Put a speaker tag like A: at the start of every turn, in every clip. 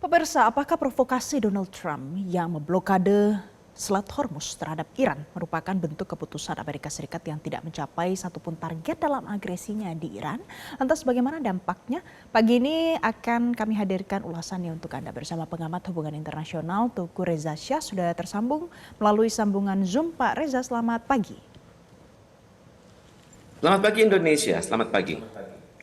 A: Pemirsa, apakah provokasi Donald Trump yang memblokade Selat Hormuz terhadap Iran merupakan bentuk keputusan Amerika Serikat yang tidak mencapai satupun target dalam agresinya di Iran? Lantas bagaimana dampaknya? Pagi ini akan kami hadirkan ulasannya untuk Anda bersama pengamat hubungan internasional Teuku Reza Shah sudah tersambung melalui sambungan Zoom. Pak Reza, selamat pagi.
B: Selamat pagi Indonesia, selamat pagi.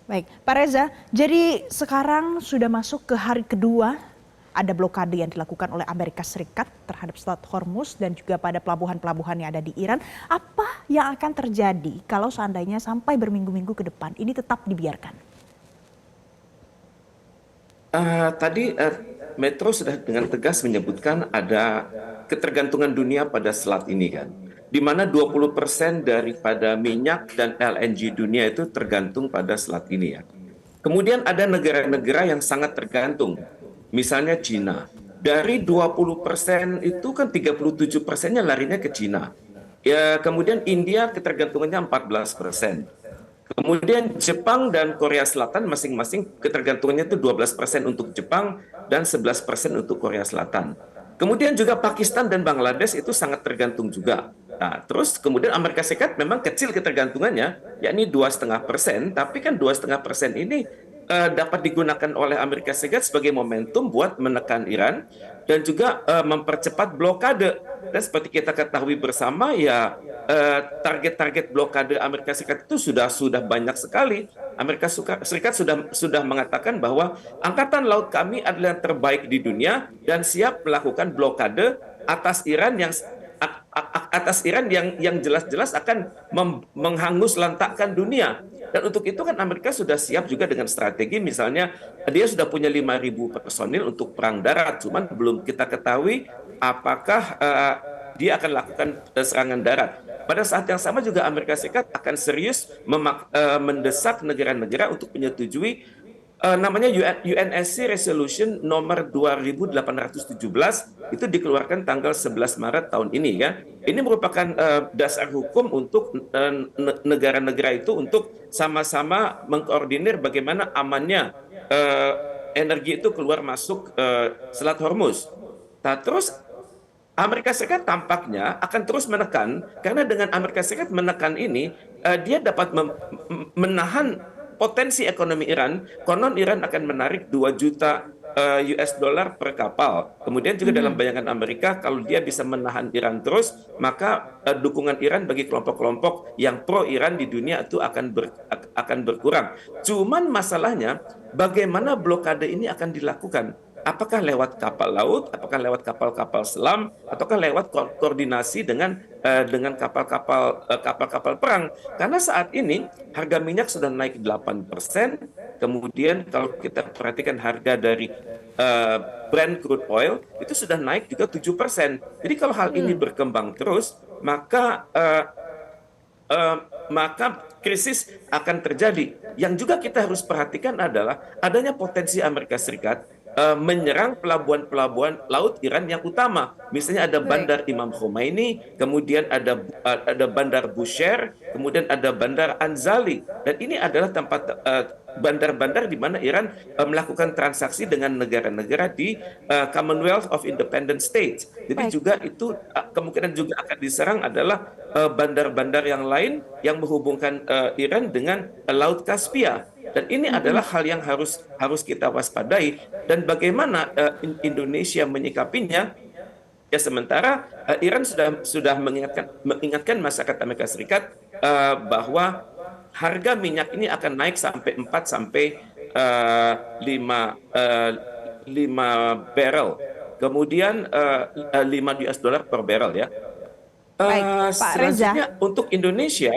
A: Baik, Pak Reza, jadi sekarang sudah masuk ke hari kedua ada blokade yang dilakukan oleh Amerika Serikat terhadap Selat Hormuz dan juga pada pelabuhan-pelabuhan yang ada di Iran. Apa yang akan terjadi kalau seandainya sampai berminggu-minggu ke depan ini tetap dibiarkan?
B: Tadi Metro sudah dengan tegas menyebutkan ada ketergantungan dunia pada selat ini kan. Di mana 20% daripada minyak dan LNG dunia itu tergantung pada selat ini ya. Kemudian ada negara-negara yang sangat tergantung. Misalnya Cina. Dari 20% itu kan 37%-nya larinya ke Cina. Ya, kemudian India ketergantungannya 14%. Kemudian Jepang dan Korea Selatan masing-masing ketergantungannya itu 12% untuk Jepang dan 11% untuk Korea Selatan. Kemudian juga Pakistan dan Bangladesh itu sangat tergantung juga. Nah, terus kemudian Amerika Serikat memang kecil ketergantungannya, yakni 2,5%, tapi kan 2,5% ini dapat digunakan oleh Amerika Serikat sebagai momentum buat menekan Iran dan juga mempercepat blokade. Dan seperti kita ketahui bersama ya target-target blokade Amerika Serikat itu sudah banyak sekali. Amerika Serikat sudah mengatakan bahwa angkatan laut kami adalah yang terbaik di dunia dan siap melakukan blokade atas Iran yang jelas-jelas akan menghangus lantakkan dunia. Dan untuk itu kan Amerika sudah siap juga dengan strategi, misalnya dia sudah punya 5.000 personil untuk perang darat, cuman belum kita ketahui apakah dia akan lakukan serangan darat. Pada saat yang sama juga Amerika Serikat akan serius mendesak negara-negara untuk menyetujui namanya UNSC Resolution nomor 2817 itu dikeluarkan tanggal 11 Maret tahun ini ya. Ini merupakan dasar hukum untuk negara-negara itu untuk sama-sama mengkoordinir bagaimana amannya energi itu keluar masuk Selat Hormuz. Nah, terus Amerika Serikat tampaknya akan terus menekan karena dengan Amerika Serikat menekan ini dia dapat menahan potensi ekonomi Iran. Konon Iran akan menarik 2 juta US dollar per kapal. Kemudian juga dalam bayangan Amerika kalau dia bisa menahan Iran terus, maka dukungan Iran bagi kelompok-kelompok yang pro Iran di dunia itu akan berkurang. Cuman masalahnya bagaimana blokade ini akan dilakukan? Apakah lewat kapal laut, apakah lewat kapal-kapal selam, ataukah lewat koordinasi dengan kapal-kapal perang? Karena saat ini harga minyak sudah naik 8%, kemudian kalau kita perhatikan harga dari Brent crude oil itu sudah naik juga 7%. Jadi kalau hal ini berkembang terus, maka krisis akan terjadi. Yang juga kita harus perhatikan adalah adanya potensi Amerika Serikat menyerang pelabuhan-pelabuhan laut Iran yang utama. Misalnya ada Bandar Imam Khomeini, kemudian ada Bandar Bushehr, kemudian ada Bandar Anzali. Dan ini adalah tempat bandar-bandar di mana Iran melakukan transaksi dengan negara-negara di Commonwealth of Independent States. Jadi juga itu kemungkinan juga akan diserang adalah bandar-bandar yang lain yang menghubungkan Iran dengan Laut Kaspia. Dan ini adalah hal yang harus kita waspadai. Dan bagaimana Indonesia menyikapinya? Ya sementara Iran sudah mengingatkan masyarakat Amerika Serikat bahwa harga minyak ini akan naik sampai 4 sampai 5 barrel. Kemudian 5 US dollar per barrel ya.
A: Baik, Pak Reza.
B: Selanjutnya untuk Indonesia,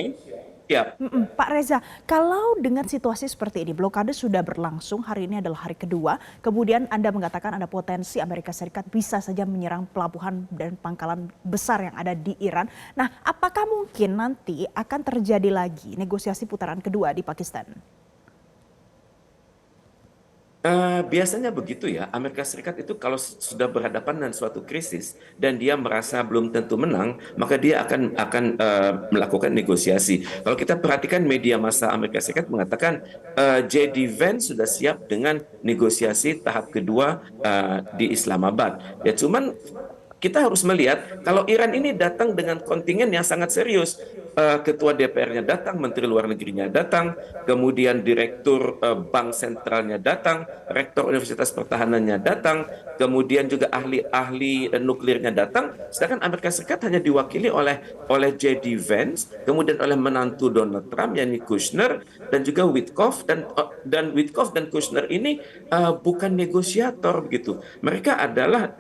B: ya.
A: Pak Reza, kalau dengan situasi seperti ini, blokade sudah berlangsung, hari ini adalah hari kedua, kemudian Anda mengatakan ada potensi Amerika Serikat bisa saja menyerang pelabuhan dan pangkalan besar yang ada di Iran. Nah, apakah mungkin nanti akan terjadi lagi negosiasi putaran kedua di Pakistan?
B: Biasanya begitu ya, Amerika Serikat itu kalau sudah berhadapan dengan suatu krisis dan dia merasa belum tentu menang, maka dia akan melakukan negosiasi. Kalau kita perhatikan media massa Amerika Serikat mengatakan JD Vance sudah siap dengan negosiasi tahap kedua di Islamabad. Ya cuman kita harus melihat kalau Iran ini datang dengan kontingen yang sangat serius. Ketua DPR-nya datang, Menteri Luar Negerinya datang, kemudian Direktur Bank Sentralnya datang, Rektor Universitas Pertahanannya datang, kemudian juga ahli-ahli nuklirnya datang. Sedangkan Amerika Serikat hanya diwakili oleh JD Vance, kemudian oleh menantu Donald Trump, yakni Kushner, dan juga Witkoff. Dan Witkoff dan Kushner ini bukan negosiator begitu. Mereka adalah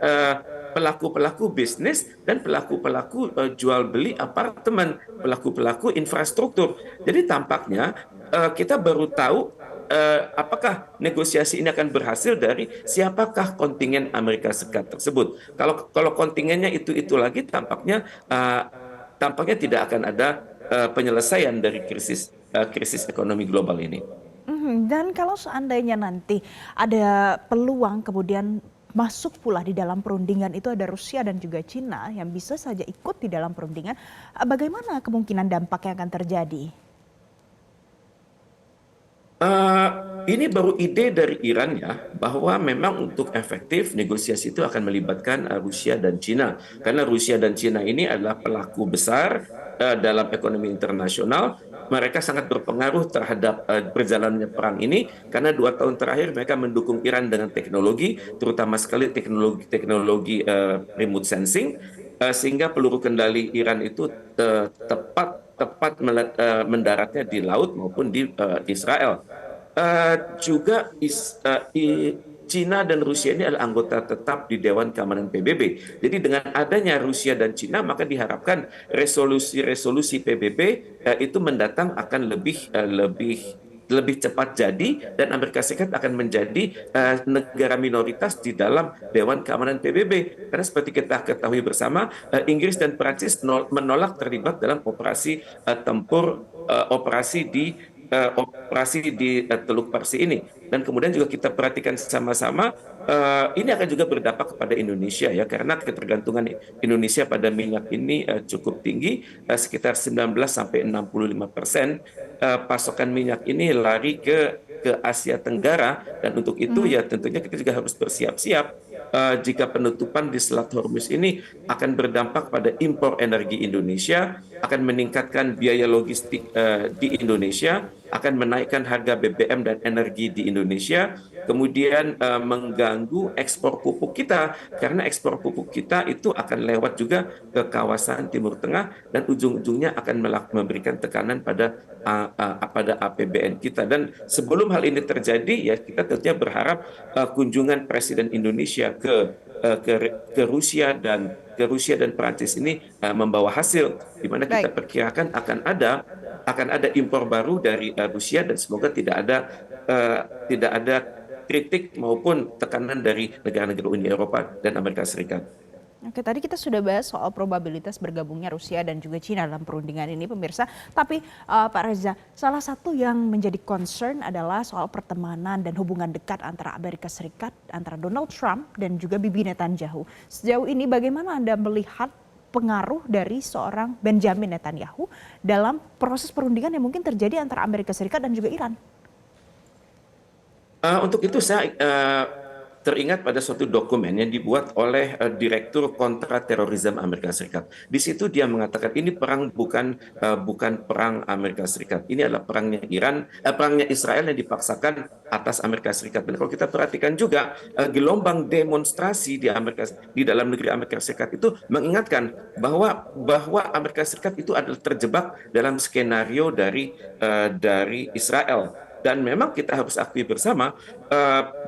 B: pelaku-pelaku bisnis dan pelaku-pelaku jual beli apartemen, pelaku-pelaku infrastruktur. Jadi tampaknya kita baru tahu apakah negosiasi ini akan berhasil dari siapakah kontingen Amerika Serikat tersebut. Kalau kontingennya itu lagi, tampaknya tidak akan ada penyelesaian dari krisis ekonomi global ini.
A: Dan kalau seandainya nanti ada peluang kemudian masuk pula di dalam perundingan itu ada Rusia dan juga Cina yang bisa saja ikut di dalam perundingan, bagaimana kemungkinan dampak yang akan terjadi?
B: Ini baru ide dari Iran ya, bahwa memang untuk efektif negosiasi itu akan melibatkan Rusia dan Cina. Karena Rusia dan Cina ini adalah pelaku besar dalam ekonomi internasional. Mereka sangat berpengaruh terhadap berjalannya perang ini, karena 2 tahun terakhir mereka mendukung Iran dengan teknologi, terutama sekali teknologi remote sensing, sehingga peluru kendali Iran itu tepat mendaratnya di laut maupun di Israel. Juga Cina dan Rusia ini adalah anggota tetap di Dewan Keamanan PBB. Jadi dengan adanya Rusia dan Cina, maka diharapkan resolusi PBB itu mendatang akan lebih cepat jadi, dan Amerika Serikat akan menjadi negara minoritas di dalam Dewan Keamanan PBB. Karena seperti kita ketahui bersama, Inggris dan Prancis menolak terlibat dalam operasi tempur operasi di Teluk Parsi ini. Dan kemudian juga kita perhatikan sama-sama, ini akan juga berdampak kepada Indonesia ya, karena ketergantungan Indonesia pada minyak ini cukup tinggi, sekitar 19-65% pasokan minyak ini lari ke Asia Tenggara, dan untuk itu ya tentunya kita juga harus bersiap-siap jika penutupan di Selat Hormuz ini akan berdampak pada impor energi Indonesia, akan meningkatkan biaya logistik di Indonesia, akan menaikkan harga BBM dan energi di Indonesia, kemudian mengganggu ekspor pupuk kita, karena ekspor pupuk kita itu akan lewat juga ke kawasan Timur Tengah, dan ujung-ujungnya akan memberikan tekanan pada APBN kita. Dan sebelum hal ini terjadi, ya kita tentunya berharap kunjungan Presiden Indonesia ke Rusia dan Prancis ini membawa hasil, di mana kita
A: Baik.
B: perkirakan akan ada impor baru dari Rusia, dan semoga tidak ada kritik maupun tekanan dari negara-negara Uni Eropa dan Amerika Serikat.
A: Oke, tadi kita sudah bahas soal probabilitas bergabungnya Rusia dan juga Cina dalam perundingan ini, pemirsa. Tapi Pak Reza, salah satu yang menjadi concern adalah soal pertemanan dan hubungan dekat antara Amerika Serikat, antara Donald Trump dan juga Bibi Netanyahu. Sejauh ini bagaimana Anda melihat pengaruh dari seorang Benjamin Netanyahu dalam proses perundingan yang mungkin terjadi antara Amerika Serikat dan juga Iran?
B: Untuk itu saya teringat pada suatu dokumen yang dibuat oleh Direktur Kontraterorisme Amerika Serikat. Di situ dia mengatakan ini perang bukan perang Amerika Serikat. Ini adalah perangnya Israel yang dipaksakan atas Amerika Serikat. Dan kalau kita perhatikan juga gelombang demonstrasi di dalam negeri Amerika Serikat itu mengingatkan bahwa Amerika Serikat itu adalah terjebak dalam skenario dari Israel. Dan memang kita harus akui bersama,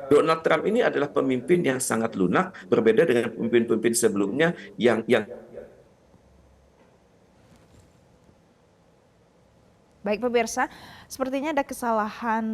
B: Donald Trump ini adalah pemimpin yang sangat lunak, berbeda dengan pemimpin-pemimpin sebelumnya yang
A: Baik pemirsa, sepertinya ada kesalahan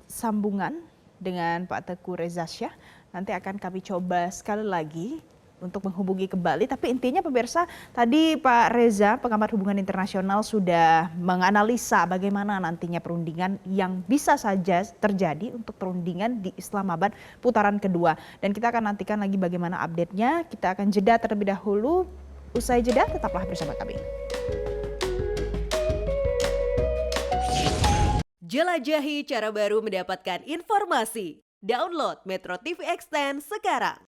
A: sambungan dengan Pak Teguh Reza Shah. Nanti akan kami coba sekali lagi untuk menghubungi kembali. Tapi intinya pemirsa, tadi Pak Reza, pengamat hubungan internasional, sudah menganalisa bagaimana nantinya perundingan yang bisa saja terjadi untuk perundingan di Islamabad putaran kedua. Dan kita akan nantikan lagi bagaimana update-nya. Kita akan jeda terlebih dahulu. Usai jeda, tetaplah bersama kami.
C: Jelajahi cara baru mendapatkan informasi. Download Metro TV Extend sekarang.